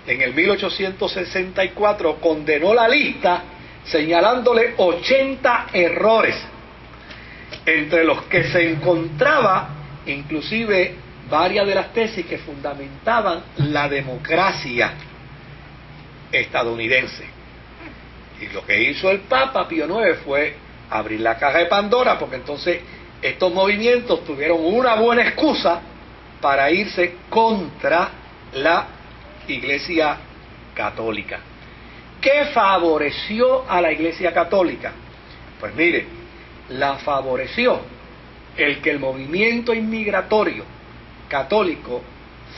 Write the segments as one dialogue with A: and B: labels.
A: en el 1864 condenó la lista señalándole 80 errores, entre los que se encontraba inclusive varias de las tesis que fundamentaban la democracia estadounidense. Y lo que hizo el Papa Pío IX fue abrir la caja de Pandora, porque entonces estos movimientos tuvieron una buena excusa para irse contra la Iglesia Católica. ¿Qué favoreció a la Iglesia Católica? Pues mire, la favoreció el que el movimiento inmigratorio católico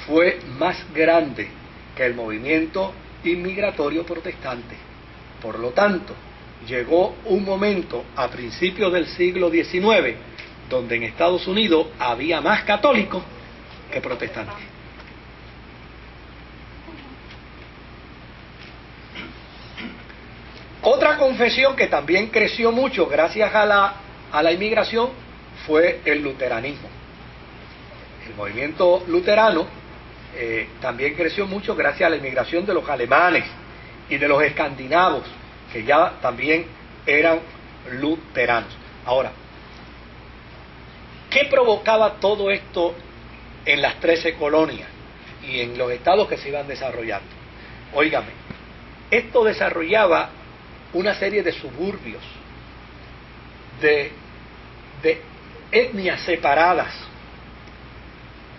A: fue más grande que el movimiento inmigratorio protestante. Por lo tanto, llegó un momento a principios del siglo XIX donde en Estados Unidos había más católicos que protestantes. Otra confesión que también creció mucho gracias a la inmigración fue el luteranismo. El movimiento luterano también creció mucho gracias a la inmigración de los alemanes y de los escandinavos, que ya también eran luteranos. Ahora, ¿qué provocaba todo esto en las 13 colonias y en los estados que se iban desarrollando? Óigame, esto desarrollaba una serie de suburbios, de etnias separadas,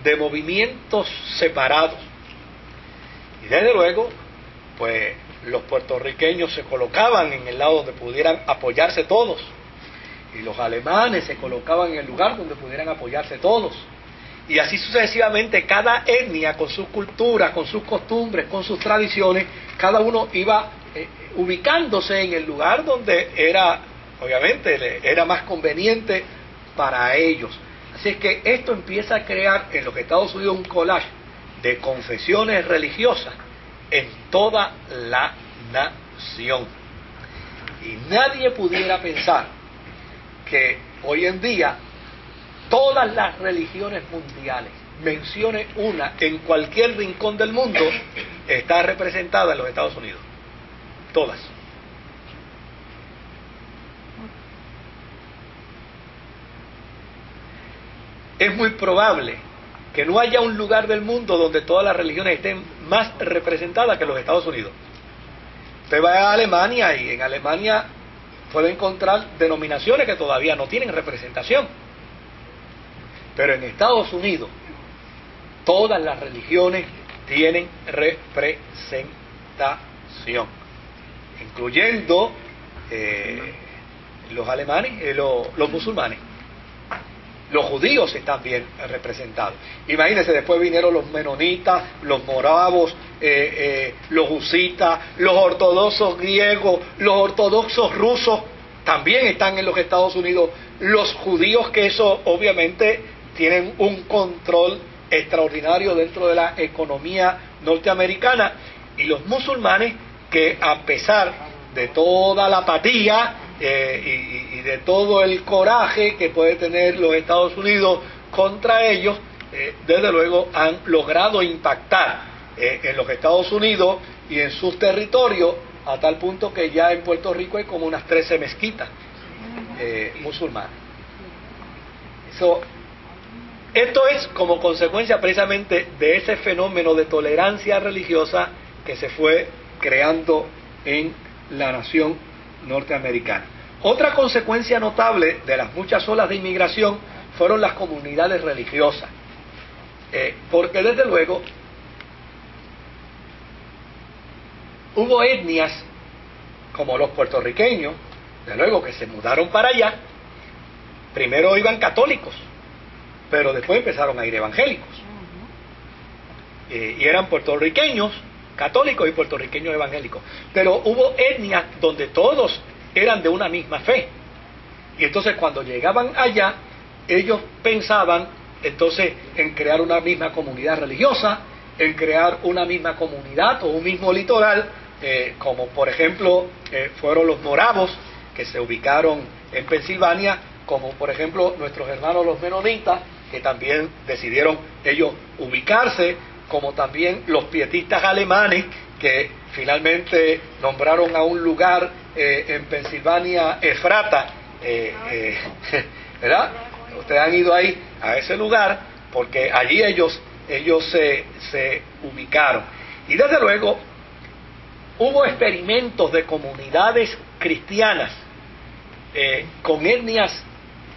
A: de movimientos separados. Y desde luego, pues los puertorriqueños se colocaban en el lado donde pudieran apoyarse todos, y los alemanes se colocaban en el lugar donde pudieran apoyarse todos, y así sucesivamente. Cada etnia con sus culturas, con sus costumbres, con sus tradiciones, cada uno iba ubicándose en el lugar donde era, obviamente, era más conveniente para ellos. Así es que esto empieza a crear en los Estados Unidos un collage de confesiones religiosas en toda la nación. Y nadie pudiera pensar que hoy en día todas las religiones mundiales, mencione una en cualquier rincón del mundo, está representada en los Estados Unidos. Todas. Es muy probable que no haya un lugar del mundo donde todas las religiones estén más representadas que en los Estados Unidos. Usted va a Alemania y en Alemania puede encontrar denominaciones que todavía no tienen representación. Pero en Estados Unidos todas las religiones tienen representación, incluyendo los alemanes, los musulmanes. Los judíos están bien representados. Imagínense, después vinieron los menonitas, los moravos, los husitas, los ortodoxos griegos, los ortodoxos rusos, también están en los Estados Unidos. Los judíos, que eso obviamente tienen un control extraordinario dentro de la economía norteamericana, y los musulmanes, que a pesar de toda la apatía y de todo el coraje que puede tener los Estados Unidos contra ellos, desde luego han logrado impactar en los Estados Unidos y en sus territorios, a tal punto que ya en Puerto Rico hay como unas 13 mezquitas musulmanas. Esto es como consecuencia precisamente de ese fenómeno de tolerancia religiosa que se fue creando en la nación norteamericana. Otra consecuencia notable de las muchas olas de inmigración fueron las comunidades religiosas, porque desde luego hubo etnias como los puertorriqueños, desde luego, que se mudaron para allá. Primero iban católicos, pero después empezaron a ir evangélicos, y eran puertorriqueños católicos y puertorriqueños evangélicos. Pero hubo etnias donde todos eran de una misma fe, y entonces cuando llegaban allá, ellos pensaban entonces en crear una misma comunidad religiosa, en crear una misma comunidad o un mismo litoral, como por ejemplo fueron los moravos, que se ubicaron en Pensilvania, como por ejemplo nuestros hermanos los menonitas, que también decidieron ellos ubicarse, como también los pietistas alemanes, que finalmente nombraron a un lugar en Pensilvania Efrata, ¿verdad? Ustedes han ido ahí, a ese lugar, porque allí ellos se ubicaron. Y desde luego, hubo experimentos de comunidades cristianas con etnias,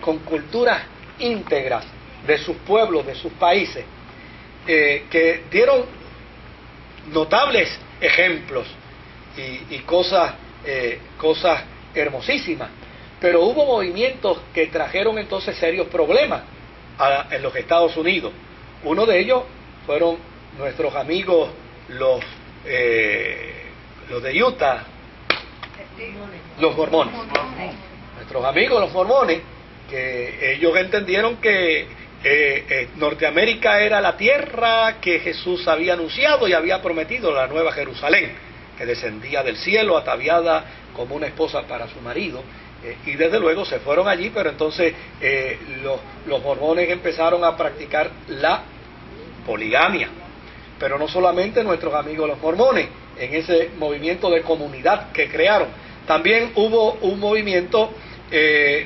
A: con culturas íntegras de sus pueblos, de sus países, que dieron notables ejemplos y cosas hermosísimas. Pero hubo movimientos que trajeron entonces serios problemas en los Estados Unidos. Uno de ellos fueron nuestros amigos los de Utah, los mormones. Nuestros amigos los mormones, que ellos entendieron que Norteamérica era la tierra que Jesús había anunciado y había prometido, la Nueva Jerusalén, que descendía del cielo ataviada como una esposa para su marido. Y desde luego se fueron allí, pero entonces los mormones empezaron a practicar la poligamia. Pero no solamente nuestros amigos los mormones, en ese movimiento de comunidad que crearon, también hubo un movimiento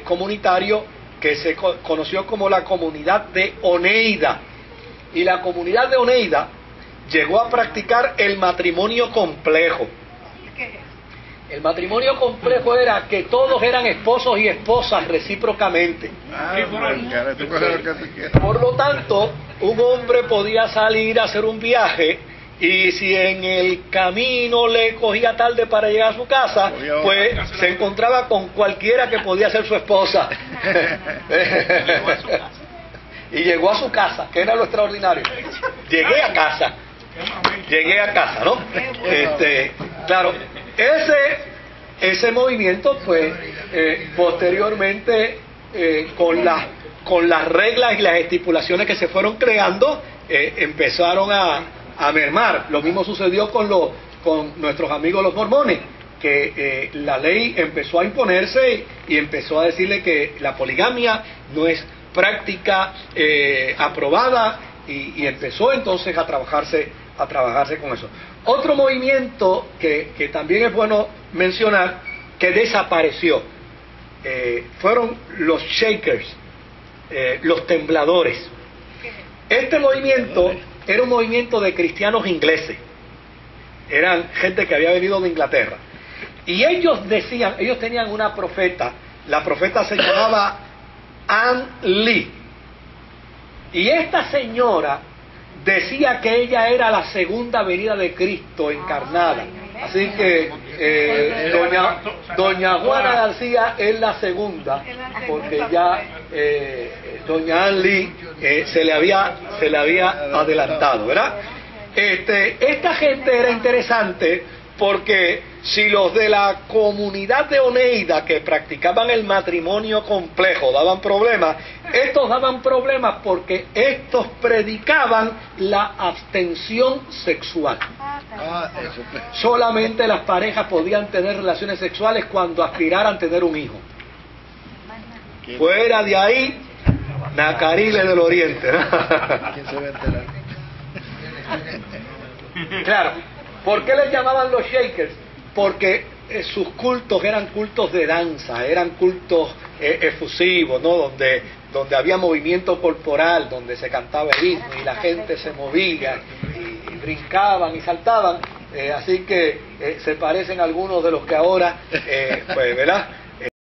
A: comunitario que se conoció como la comunidad de Oneida. Y la comunidad de Oneida llegó a practicar el matrimonio complejo. El matrimonio complejo era que todos eran esposos y esposas recíprocamente. Por lo tanto, un hombre podía salir a hacer un viaje y si en el camino le cogía tarde para llegar a su casa, pues se encontraba con cualquiera que podía ser su esposa. Y llegó a su casa, que era lo extraordinario. Llegué a casa, ¿no? Claro, ese movimiento, pues, posteriormente, con las reglas y las estipulaciones que se fueron creando, empezaron a mermar. Lo mismo sucedió con nuestros amigos los mormones, que la ley empezó a imponerse y empezó a decirle que la poligamia no es práctica aprobada, y empezó entonces a trabajarse con eso. Otro movimiento que también es bueno mencionar, que desapareció, fueron los Shakers, los tembladores. Este movimiento era un movimiento de cristianos ingleses, eran gente que había venido de Inglaterra, y ellos tenían una profeta, la profeta se llamaba Ann Lee, y esta señora decía que ella era la segunda venida de Cristo encarnada. Así que doña Juana García es la segunda, porque ya doña Ann Lee se le había adelantado, ¿verdad? Esta gente era interesante porque si los de la comunidad de Oneida, que practicaban el matrimonio complejo, daban problemas, estos daban problemas porque estos predicaban la abstención sexual. Solamente las parejas podían tener relaciones sexuales cuando aspiraran a tener un hijo. Fuera de ahí, Nacariles del Oriente.
B: ¿Quién se va a enterar?
A: Claro. ¿Por qué les llamaban los Shakers? Porque sus cultos eran cultos de danza, eran cultos efusivos, ¿no? Donde había movimiento corporal, donde se cantaba el ritmo y la gente se movía y brincaban y saltaban. Así que se parecen a algunos de los que ahora, pues, ¿verdad?